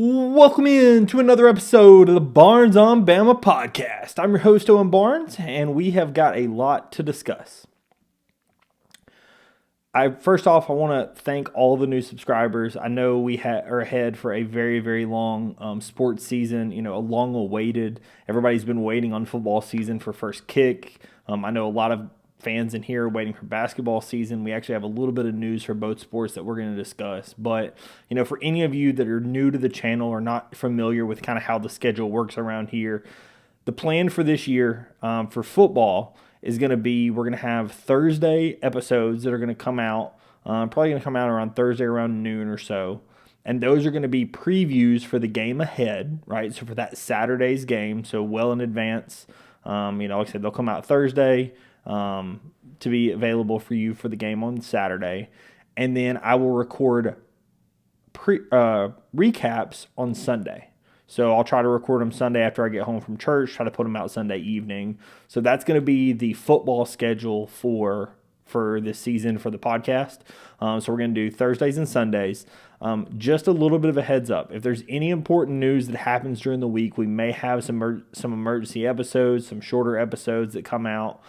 Welcome in to another episode of the Barnes on Bama podcast. I'm your host, Owen Barnes, and we have got a lot to discuss. First off, I want to thank all the new subscribers. I know we are ahead for a very, very long sports season, a long awaited. Everybody's been waiting on football season for first kick. I know a lot of fans in here are waiting for basketball season. We actually have a little bit of news for both sports that we're going to discuss. But, for any of you that are new to the channel or not familiar with kind of how the schedule works around here, the plan for this year for football is going to be we're going to have Thursday episodes that are going to come out, probably going to come out around Thursday around noon or so. And those are going to be previews for the game ahead, right? So for that Saturday's game, so well in advance. Like I said, they'll come out Thursday to be available for you for the game on Saturday. And then I will record recaps on Sunday. So I'll try to record them Sunday after I get home from church, try to put them out Sunday evening. So that's going to be the football schedule for this season for the podcast. So we're going to do Thursdays and Sundays. Just a little bit of a heads up. If there's any important news that happens during the week, we may have some emergency episodes, some shorter episodes that come out.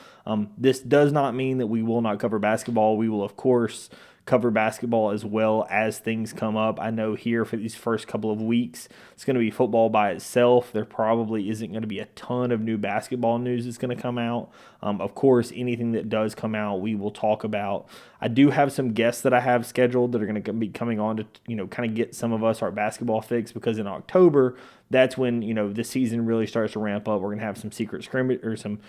This does not mean that we will not cover basketball. We will, of course, cover basketball as well as things come up. I know here for these first couple of weeks, it's going to be football by itself. There probably isn't going to be a ton of new basketball news that's going to come out. Of course, anything that does come out, we will talk about. I do have some guests that I have scheduled that are going to be coming on to, kind of get some of us our basketball fix, because in October, that's when, the season really starts to ramp up. We're going to have some secret scrimmages. Some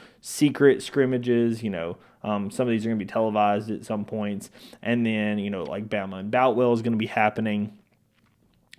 of these are going to be televised at some points. And then, like Bama and Boutwell is going to be happening.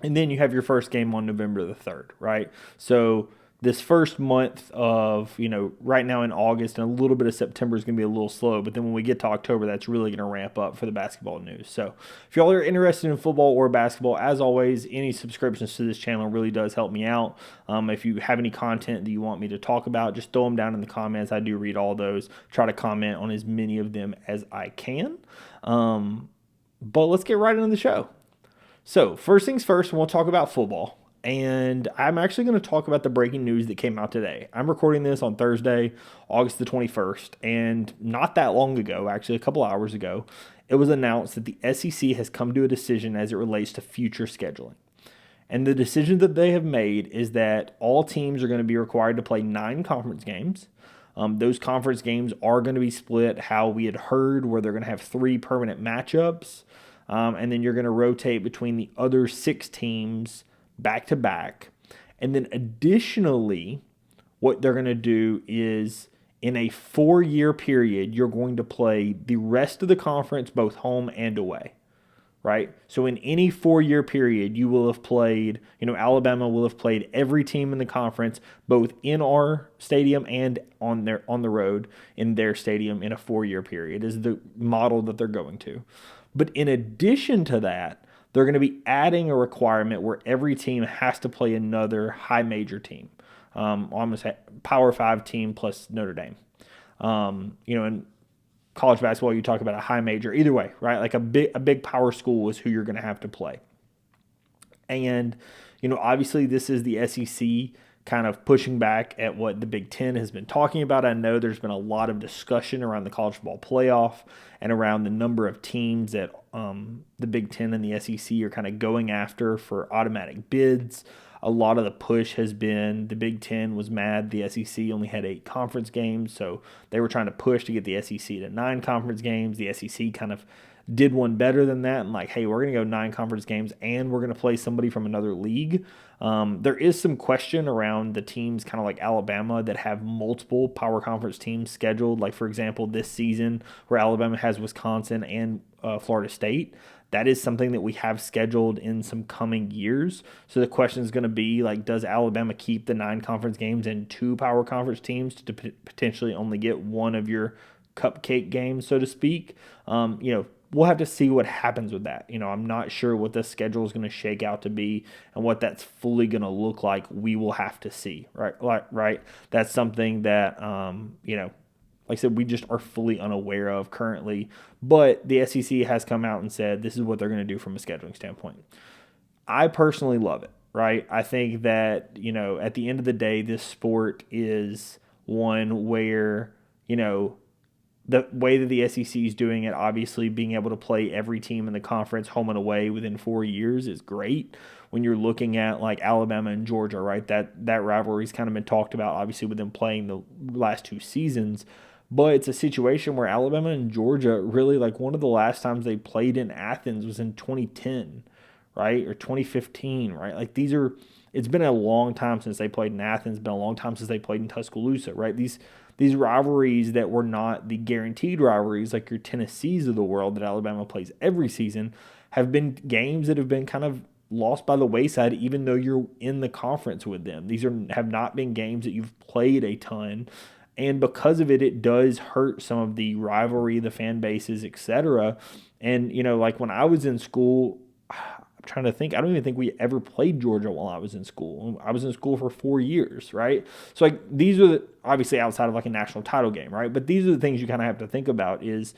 And then you have your first game on November the 3rd, right? So this first month of, right now in August and a little bit of September is going to be a little slow. But then when we get to October, that's really going to ramp up for the basketball news. So if y'all are interested in football or basketball, as always, any subscriptions to this channel really does help me out. If you have any content that you want me to talk about, just throw them down in the comments. I do read all those. Try to comment on as many of them as I can. But let's get right into the show. So first things first, we'll talk about football. And I'm actually going to talk about the breaking news that came out today. I'm recording this on Thursday, August the 21st, and not that long ago, actually a couple hours ago, it was announced that the SEC has come to a decision as it relates to future scheduling. And the decision that they have made is that all teams are going to be required to play 9 conference games. Those conference games are going to be split how we had heard, where they're going to have 3 permanent matchups, and then you're going to rotate between the other 6 teams back to back. And then additionally, what they're going to do is in a 4-year period, you're going to play the rest of the conference, both home and away, right? So in any 4-year period, you will have played, Alabama will have played every team in the conference, both in our stadium and on the road in their stadium in a 4-year period is the model that they're going to. But in addition to that, they're going to be adding a requirement where every team has to play another high major team. Almost a Power 5 team plus Notre Dame. In college basketball, you talk about a high major. Either way, right? Like a big power school is who you're going to have to play. And, obviously this is the SEC kind of pushing back at what the Big Ten has been talking about. I know there's been a lot of discussion around the college football playoff and around the number of teams that the Big Ten and the SEC are kind of going after for automatic bids. A lot of the push has been the Big Ten was mad the SEC only had 8 conference games, so they were trying to push to get the SEC to 9 conference games. The SEC kind of did one better than that and hey, we're going to go 9 conference games and we're going to play somebody from another league. There is some question around the teams kind of like Alabama that have multiple power conference teams scheduled. Like, for example, this season where Alabama has Wisconsin and Florida State. That is something that we have scheduled in some coming years. So the question is going to be, does Alabama keep the 9 conference games and 2 power conference teams to potentially only get one of your cupcake games, so to speak? We'll have to see what happens with that. I'm not sure what the schedule is going to shake out to be and what that's fully going to look like. We will have to see, right? Right. That's something that, like I said, we just are fully unaware of currently. But the SEC has come out and said this is what they're going to do from a scheduling standpoint. I personally love it. right? I think that, at the end of the day, this sport is one where, the way that the SEC is doing it, obviously being able to play every team in the conference home and away within 4 years is great. When you're looking at like Alabama and Georgia, right, that rivalry's kind of been talked about, obviously with them playing the last 2 seasons. But it's a situation where Alabama and Georgia really, like, one of the last times they played in Athens was in 2010, right, or 2015, right? Like it's been a long time since they played in Athens. It's been a long time since they played in Tuscaloosa, right? These rivalries that were not the guaranteed rivalries like your Tennessees of the world that Alabama plays every season have been games that have been kind of lost by the wayside even though you're in the conference with them. These have not been games that you've played a ton. And because of it, it does hurt some of the rivalry, the fan bases, etc. And, like when I was in school, I'm trying to think. I don't even think we ever played Georgia while I was in school. I was in school for 4 years, right? So like these are obviously outside of like a national title game, right? But these are the things you kind of have to think about is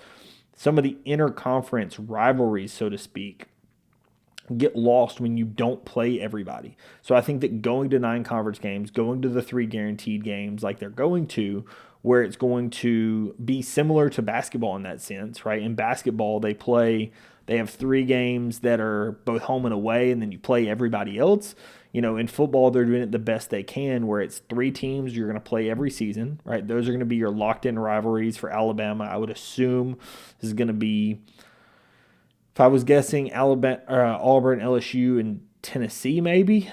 some of the interconference rivalries, so to speak, get lost when you don't play everybody. So I think that going to 9 conference games, going to the 3 guaranteed games like they're going to, where it's going to be similar to basketball in that sense, right? In basketball, they have 3 games that are both home and away, and then you play everybody else. In football, they're doing it the best they can, where it's 3 teams you're going to play every season, right? Those are going to be your locked-in rivalries for Alabama. I would assume this is going to be, if I was guessing, Alabama, Auburn, LSU, and Tennessee maybe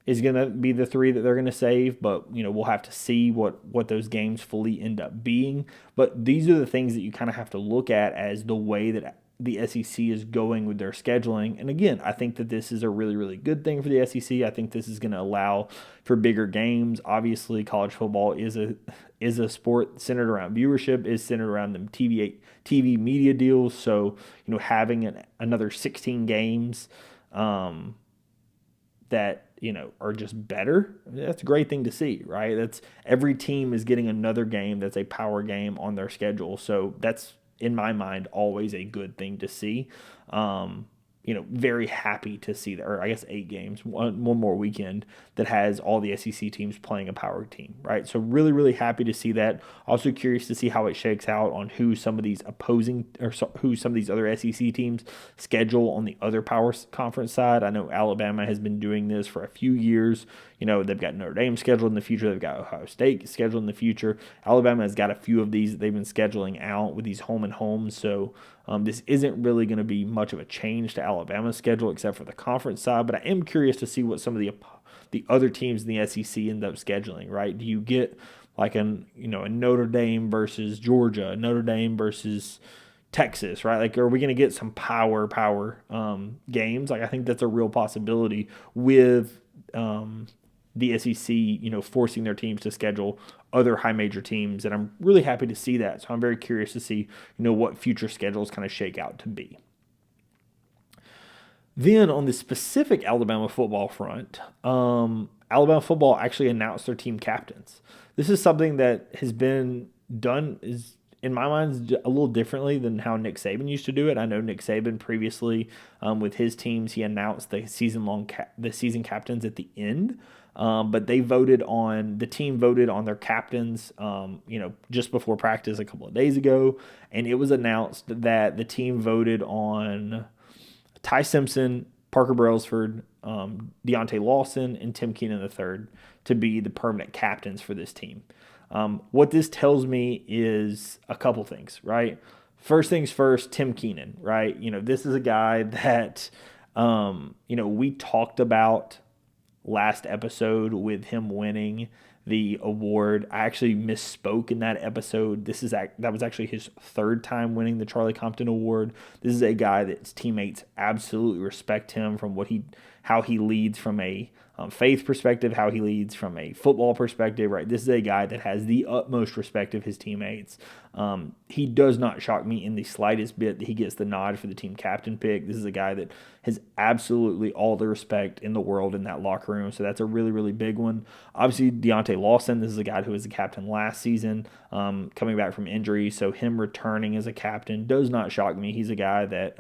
is going to be the 3 that they're going to save. But, we'll have to see what those games fully end up being. But these are the things that you kind of have to look at as the way that the SEC is going with their scheduling. And again, I think that this is a really, really good thing for the SEC. I think this is going to allow for bigger games. Obviously, college football is a sport centered around viewership, is centered around them TV media deals. So, having another 16 games that are just better, that's a great thing to see, right? That's every team is getting another game that's a power game on their schedule. So that's, in my mind, always a good thing to see. Very happy to see that, or I guess 8 games, one more weekend that has all the SEC teams playing a power team, right? So really, really happy to see that. Also curious to see how it shakes out on who some of these who some of these other SEC teams schedule on the other power conference side. I know Alabama has been doing this for a few years. They've got Notre Dame scheduled in the future. They've got Ohio State scheduled in the future. Alabama has got a few of these that they've been scheduling out with these home and homes. So this isn't really going to be much of a change to Alabama's schedule except for the conference side. But I am curious to see what some of the other teams in the SEC end up scheduling, right? Do you get like a Notre Dame versus Georgia, Notre Dame versus Texas, right? Like, are we going to get some power games? Like, I think that's a real possibility with the SEC, forcing their teams to schedule other high major teams, and I'm really happy to see that. So I'm very curious to see, what future schedules kind of shake out to be. Then on the specific Alabama football front, Alabama football actually announced their team captains. This is something that has been done, is in my mind, a little differently than how Nick Saban used to do it. I know Nick Saban previously, with his teams, he announced the season captains at the end. But the team voted on their captains, just before practice a couple of days ago, and it was announced that the team voted on Ty Simpson, Parker Brailsford, Deontay Lawson, and Tim Keenan III to be the permanent captains for this team. What this tells me is a couple things, right? First things first, Tim Keenan, right? This is a guy that, we talked about last episode with him winning the award. I actually misspoke in that episode. That was actually his 3rd time winning the Charlie Compton Award. This is a guy that his teammates absolutely respect him from how he leads from a faith perspective, how he leads from a football perspective, right? This is a guy that has the utmost respect of his teammates. He does not shock me in the slightest bit that he gets the nod for the team captain pick. This is a guy that has absolutely all the respect in the world in that locker room, so that's a really, really big one. Obviously, Deontay Lawson, this is a guy who was the captain last season, coming back from injury, so him returning as a captain does not shock me. He's a guy that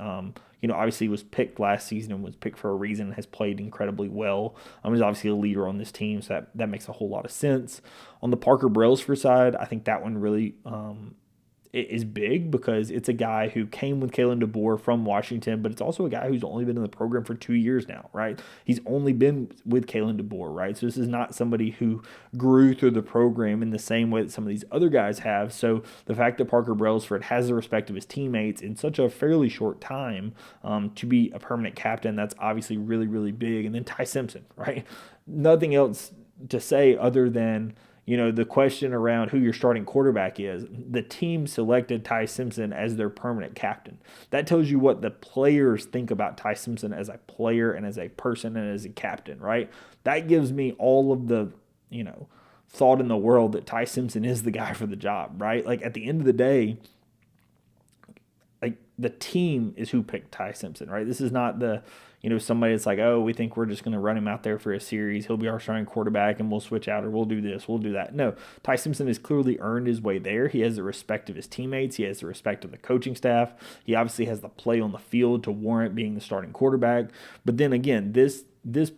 obviously was picked last season and was picked for a reason, has played incredibly well. He's obviously a leader on this team, so that makes a whole lot of sense. On the Parker Brailsford side, I think that one really is big because it's a guy who came with Kalen DeBoer from Washington, but it's also a guy who's only been in the program for 2 years now, right? He's only been with Kalen DeBoer, right? So this is not somebody who grew through the program in the same way that some of these other guys have. So the fact that Parker Brailsford has the respect of his teammates in such a fairly short time to be a permanent captain, that's obviously really, really big. And then Ty Simpson, right? Nothing else to say other than the question around who your starting quarterback is. The team selected Ty Simpson as their permanent captain. That tells you what the players think about Ty Simpson as a player and as a person and as a captain, right? That gives me all of the, thought in the world that Ty Simpson is the guy for the job, right? Like at the end of the day, like the team is who picked Ty Simpson, right? This is not somebody that's like, oh, we think we're just going to run him out there for a series. He'll be our starting quarterback and we'll switch out or we'll do this, we'll do that. No, Ty Simpson has clearly earned his way there. He has the respect of his teammates. He has the respect of the coaching staff. He obviously has the play on the field to warrant being the starting quarterback. But then again, this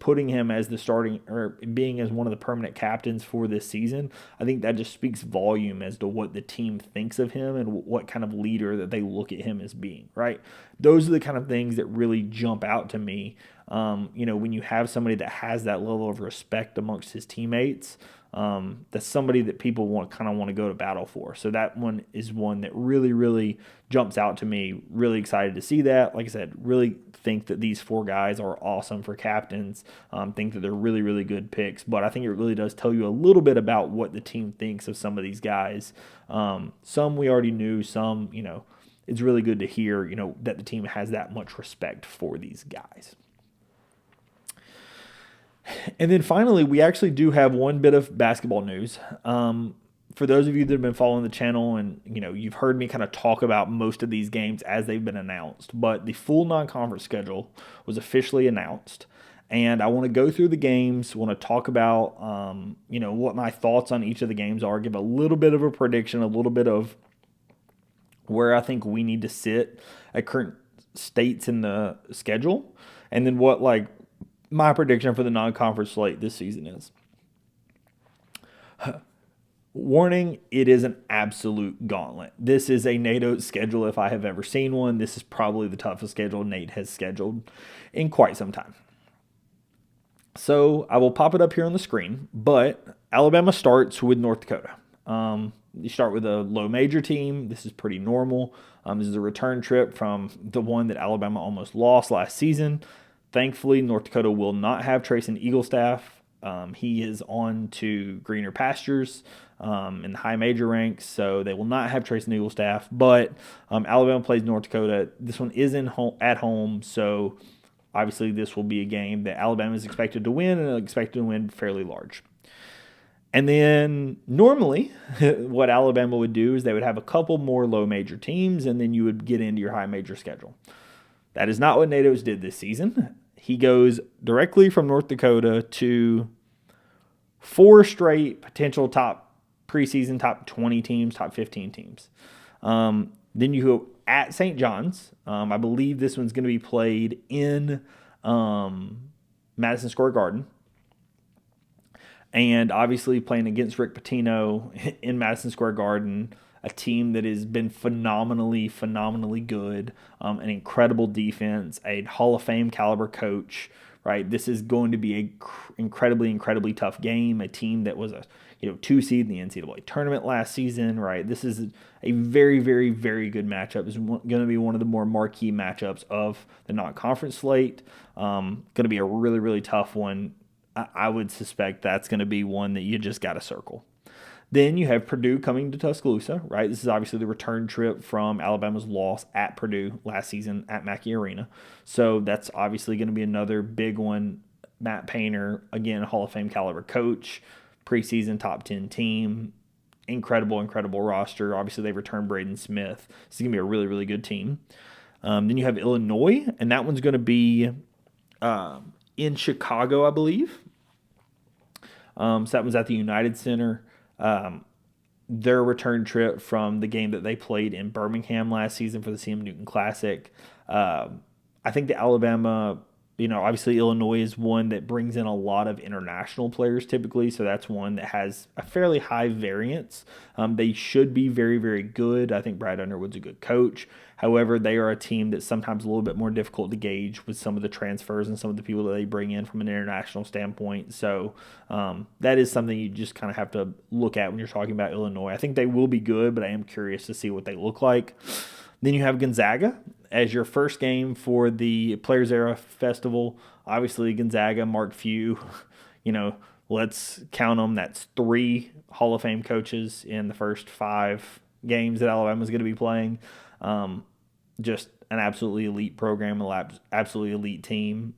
putting him as the starting or being as one of the permanent captains for this season, I think that just speaks volume as to what the team thinks of him and what kind of leader that they look at him as being, right? Those are the kind of things that really jump out to me. When you have somebody that has that level of respect amongst his teammates, that's somebody that people want to go to battle for. So that one is one that really, really jumps out to me. Really excited to see that. Like I said, really think that these 4 guys are awesome for captains. Think that they're really, really good picks. But I think it really does tell you a little bit about what the team thinks of some of these guys. Some we already knew. Some, it's really good to hear, that the team has that much respect for these guys. And then finally, we actually do have one bit of basketball news. For those of you that have been following the channel and, you've heard me kind of talk about most of these games as they've been announced, but the full non-conference schedule was officially announced. And I want to go through the games, want to talk about, what my thoughts on each of the games are, give a little bit of a prediction, a little bit of where I think we need to sit at current states in the schedule, and then what, my prediction for the non-conference slate this season is. Warning, it is an absolute gauntlet. This is a Nate Oates schedule if I have ever seen one. This is probably the toughest schedule Nate has scheduled in quite some time. So I will pop it up here on the screen, but Alabama starts with North Dakota. You start with a low major team. This is pretty normal. This is a return trip from the one that Alabama almost lost last season. Thankfully, North Dakota will not have Trayson Eaglestaff. He is on to greener pastures in the high major ranks, so they will not have Trayson Eaglestaff. But Alabama plays North Dakota. This one is at home, so obviously this will be a game that Alabama is expected to win and expected to win fairly large. And then normally what Alabama would do is they would have a couple more low major teams, and then you would get into your high major schedule. That is not what Nate Oates did this season. He goes directly from North Dakota to 4 straight potential preseason top 20 teams, top 15 teams. Then you go at St. John's. I believe this one's going to be played in Madison Square Garden. And obviously playing against Rick Pitino in Madison Square Garden, a team that has been phenomenally good, an incredible defense, a Hall of Fame caliber coach, right? This is going to be a incredibly tough game, a team that was a 2 seed in the NCAA tournament last season, right? This is a very good matchup. It's going to be one of the more marquee matchups of the non-conference slate. Going to be a really tough one. I would suspect that's going to be one that you just got to circle. Then you have Purdue coming to Tuscaloosa, right? This is obviously the return trip from Alabama's loss at Purdue last season at Mackey Arena. So that's obviously going to be another big one. Matt Painter, again, Hall of Fame caliber coach, preseason top 10 team, incredible roster. Obviously, they returned Braden Smith. This is going to be a really good team. Then you have Illinois, and that one's going to be in Chicago, I believe. So that was at the United Center. Their return trip from the game that they played in Birmingham last season for the CM Newton Classic. I think that Alabama, obviously Illinois is one that brings in a lot of international players typically, so that's one that has a fairly high variance. They should be very, very good. I think Brad Underwood's a good coach. However, they are a team that's sometimes a little bit more difficult to gauge with some of the transfers and some of the people that they bring in from an international standpoint. So that is something you just kind of have to look at when you're talking about Illinois. I think they will be good, but I am curious to see what they look like. Then you have Gonzaga as your first game for the Players Era Festival. Obviously, Gonzaga, Mark Few, let's count them. That's 3 Hall of Fame coaches in the first 5 games that Alabama's going to be playing. Just an absolutely elite program, an absolutely elite team.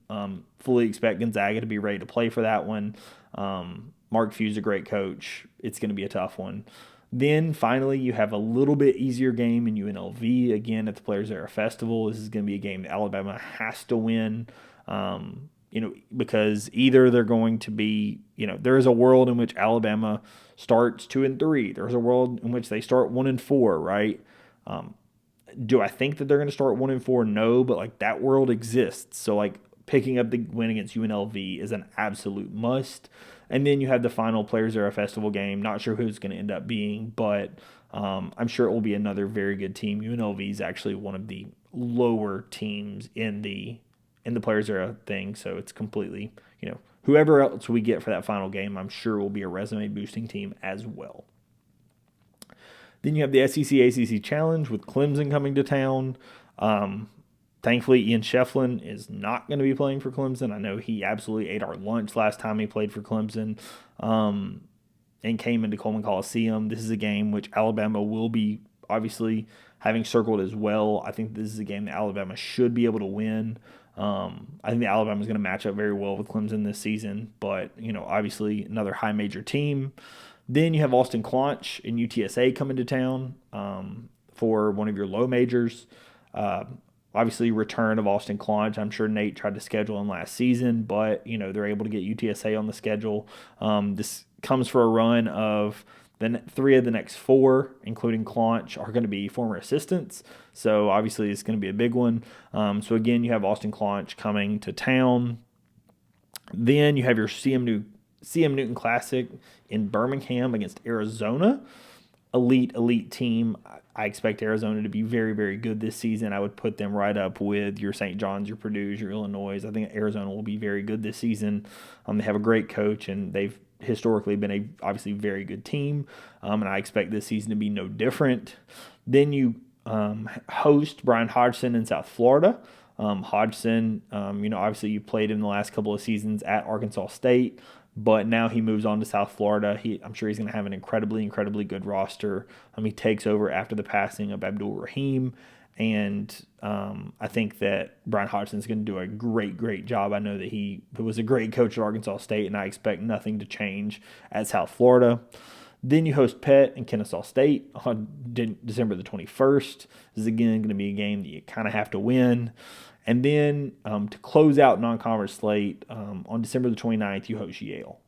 Fully expect Gonzaga to be ready to play for that one. Mark Few's a great coach. It's going to be a tough one. Then finally, you have a little bit easier game in UNLV again at the Players Era Festival. This is going to be a game that Alabama has to win, because either they're going to be, there is a world in which Alabama starts 2-3. There's a world in which they start 1-4, right? Do I think that they're going to start 1-4? No, but that world exists. So picking up the win against UNLV is an absolute must. And then you have the final Players Era Festival game. Not sure who it's going to end up being, but I'm sure it will be another very good team. UNLV is actually one of the lower teams in the Players Era thing, so it's completely, whoever else we get for that final game, I'm sure will be a resume boosting team as well. Then you have the SEC ACC Challenge with Clemson coming to town. Thankfully, Ian Shefflin is not going to be playing for Clemson. I know he absolutely ate our lunch last time he played for Clemson and came into Coleman Coliseum. This is a game which Alabama will be obviously having circled as well. I think this is a game that Alabama should be able to win. I think that Alabama is going to match up very well with Clemson this season, but obviously another high major team. Then you have Austin Claunch and UTSA coming to town for one of your low majors. Obviously, return of Austin Claunch. I'm sure Nate tried to schedule him last season, but they're able to get UTSA on the schedule. This comes for a run of 3 of the next 4, including Claunch, are going to be former assistants. So obviously, it's going to be a big one. So again, you have Austin Claunch coming to town. Then you have your CM Newton Classic in Birmingham against Arizona. Elite team. I expect Arizona to be very, very good this season. I would put them right up with your St. John's, your Purdue's, your Illinois. I think Arizona will be very good this season. They have a great coach, and they've historically been a obviously very good team, and I expect this season to be no different. Then you host Brian Hodgson in South Florida. Hodgson, obviously you played him the last couple of seasons at Arkansas State, but now he moves on to South Florida. I'm sure he's going to have an incredibly good roster. He takes over after the passing of Abdul Rahim, and I think that Brian Hodgson is going to do a great job. I know that he was a great coach at Arkansas State, and I expect nothing to change at South Florida. Then you host Pitt and Kennesaw State on December the 21st. This is again going to be a game that you kind of have to win. And then to close out non-conference slate, on December the 29th, you host Yale.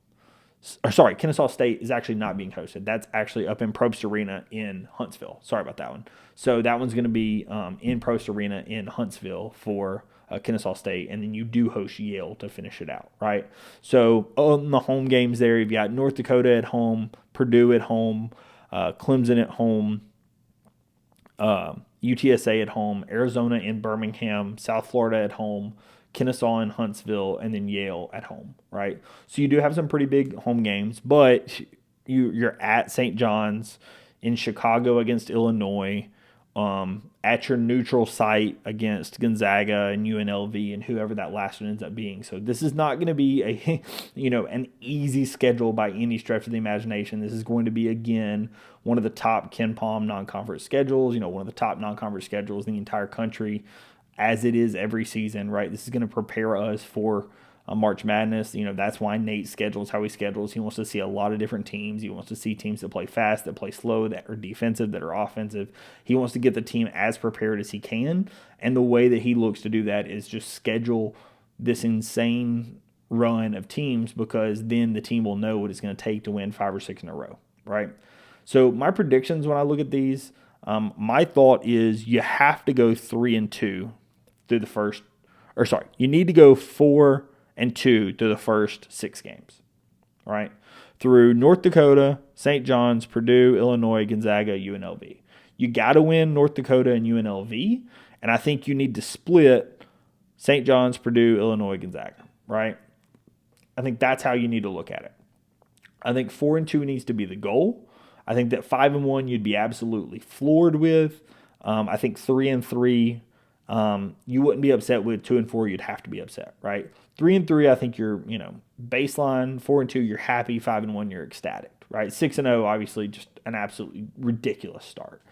Kennesaw State is actually not being hosted. That's actually up in Probst Arena in Huntsville. Sorry about that one. So that one's going to be in Probst Arena in Huntsville for Kennesaw State, and then you do host Yale to finish it out, right? So on the home games there, you've got North Dakota at home, Purdue at home, Clemson at home, UTSA at home, Arizona in Birmingham, South Florida at home, Kennesaw in Huntsville, and then Yale at home, right? So you do have some pretty big home games, but you're at St. John's, in Chicago against Illinois, at your neutral site against Gonzaga and UNLV and whoever that last one ends up being. So this is not going to be an easy schedule by any stretch of the imagination. This is going to be, again, one of the top Ken Palm non-conference schedules, one of the top non-conference schedules in the entire country, as it is every season, right? This is going to prepare us for March Madness. That's why Nate schedules how he schedules. He wants to see a lot of different teams. He wants to see teams that play fast, that play slow, that are defensive, that are offensive. He wants to get the team as prepared as he can. And the way that he looks to do that is just schedule this insane run of teams, because then the team will know what it's going to take to win 5 or 6 in a row, right? So my predictions when I look at these, my thought is you have to go 3-2 through the first You need to go 4-2 through the first 6 games, right? Through North Dakota, St. John's, Purdue, Illinois, Gonzaga, UNLV. You got to win North Dakota and UNLV, and I think you need to split St. John's, Purdue, Illinois, Gonzaga, right? I think that's how you need to look at it. I think 4-2 needs to be the goal. I think that 5-1 you'd be absolutely floored with. I think 3-3 you wouldn't be upset with. 2-4 you'd have to be upset, right? 3-3 I think you're baseline. 4-2 you're happy. 5-1 you're ecstatic, right? 6-0 obviously just an absolutely ridiculous start.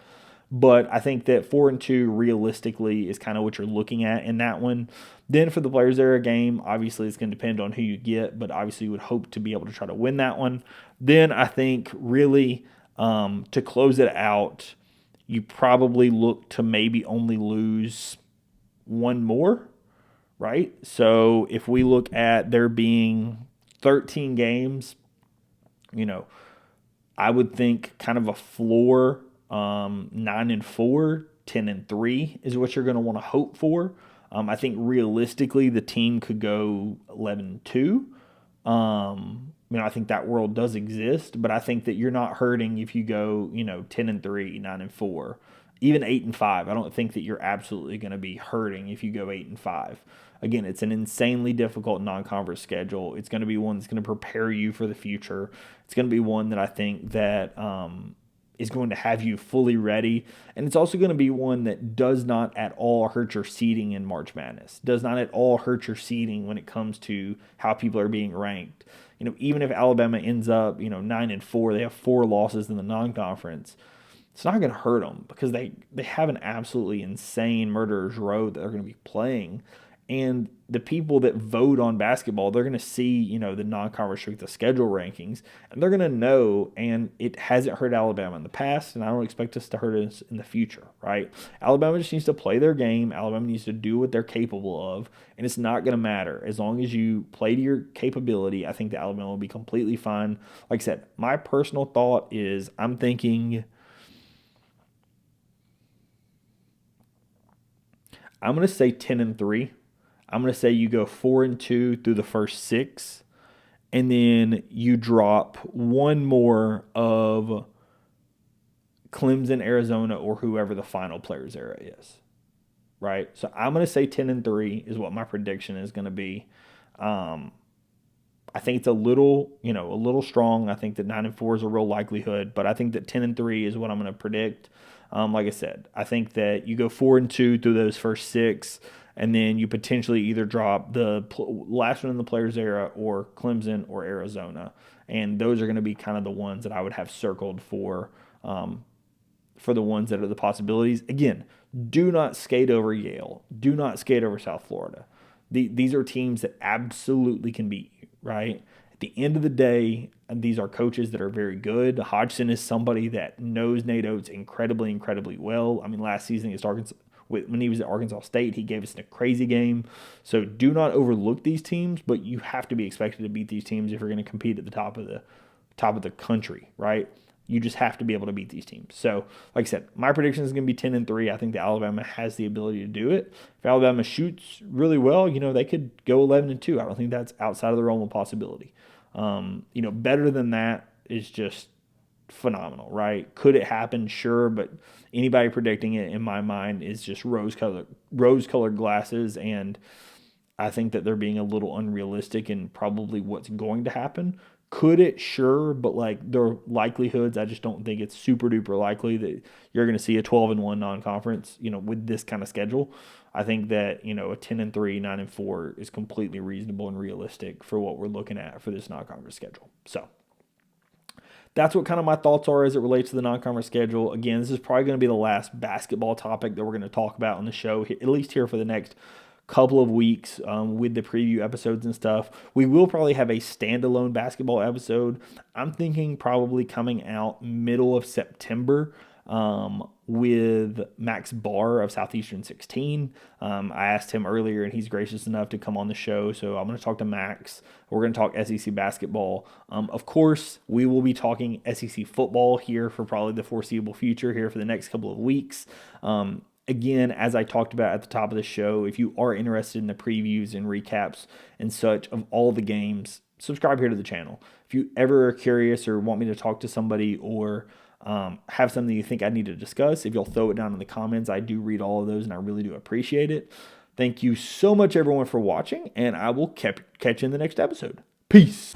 But I think that 4-2 realistically is kind of what you're looking at in that one. Then for the Players Era game, obviously it's going to depend on who you get, but obviously you would hope to be able to try to win that one. Then I think really to close it out, you probably look to maybe only lose one more, right? So if we look at there being 13 games, I would think kind of a floor 9-4, 10-3 is what you're going to want to hope for. I think realistically the team could go 11-2. I think that world does exist, but I think that you're not hurting if you go 10-3, 9-4, even 8-5. I don't think that you're absolutely going to be hurting if you go 8-5. Again, it's an insanely difficult non-conference schedule. It's going to be one that's going to prepare you for the future. It's going to be one that I think that is going to have you fully ready. And it's also going to be one that does not at all hurt your seeding in March Madness, does not at all hurt your seeding when it comes to how people are being ranked. Even if Alabama ends up, 9-4, they have 4 losses in the non-conference, it's not going to hurt them because they have an absolutely insane murderer's row that they're going to be playing. And the people that vote on basketball, they're going to see, the non-conference strength of schedule rankings, and they're going to know, and it hasn't hurt Alabama in the past, and I don't expect us to hurt us in the future, right? Alabama just needs to play their game. Alabama needs to do what they're capable of, and it's not going to matter. As long as you play to your capability, I think that Alabama will be completely fine. Like I said, my personal thought is I'm thinking I'm going to say 10-3. I'm going to say you go 4-2 through the first 6, and then you drop one more of Clemson, Arizona, or whoever the final Players Era is, right? So I'm going to say 10-3 is what my prediction is going to be. I think it's a little strong. I think that 9-4 is a real likelihood, but I think that 10-3 is what I'm going to predict. Like I said, I think that you go 4-2 through those first 6. And then you potentially either drop the last one in the Players Era or Clemson or Arizona. And those are going to be kind of the ones that I would have circled for the ones that are the possibilities. Again, do not skate over Yale. Do not skate over South Florida. These are teams that absolutely can beat you, right? At the end of the day, these are coaches that are very good. Hodgson is somebody that knows Nate Oates incredibly, incredibly well. I mean, last season against Arkansas, when he was at Arkansas State, he gave us a crazy game. So do not overlook these teams, but you have to be expected to beat these teams if you're going to compete at the top of the country, right? You just have to be able to beat these teams. So, like I said, my prediction is going to be 10-3. I think that Alabama has the ability to do it. If Alabama shoots really well, they could go 11-2. I don't think that's outside of the realm of possibility. Better than that is just phenomenal, right? Could it happen? Sure, but anybody predicting it in my mind is just rose-colored glasses, and I think that they're being a little unrealistic in probably what's going to happen. Could it? Sure, but the likelihoods, I just don't think it's super duper likely that you're going to see a 12-1 non-conference, with this kind of schedule. I think that, a 10-3, 9-4 is completely reasonable and realistic for what we're looking at for this non-conference schedule. So that's what kind of my thoughts are as it relates to the non-conference schedule. Again, this is probably going to be the last basketball topic that we're going to talk about on the show, at least here for the next couple of weeks with the preview episodes and stuff. We will probably have a standalone basketball episode. I'm thinking probably coming out middle of September with Max Barr of Southeastern 16. I asked him earlier, and he's gracious enough to come on the show, so I'm going to talk to Max. We're going to talk SEC basketball. Of course, we will be talking SEC football here for probably the foreseeable future here for the next couple of weeks. Again, as I talked about at the top of the show, if you are interested in the previews and recaps and such of all the games, subscribe here to the channel. If you ever are curious or want me to talk to somebody or have something you think I need to discuss, if you'll throw it down in the comments, I do read all of those and I really do appreciate it. Thank you so much, everyone, for watching, and I will catch you in the next episode. Peace.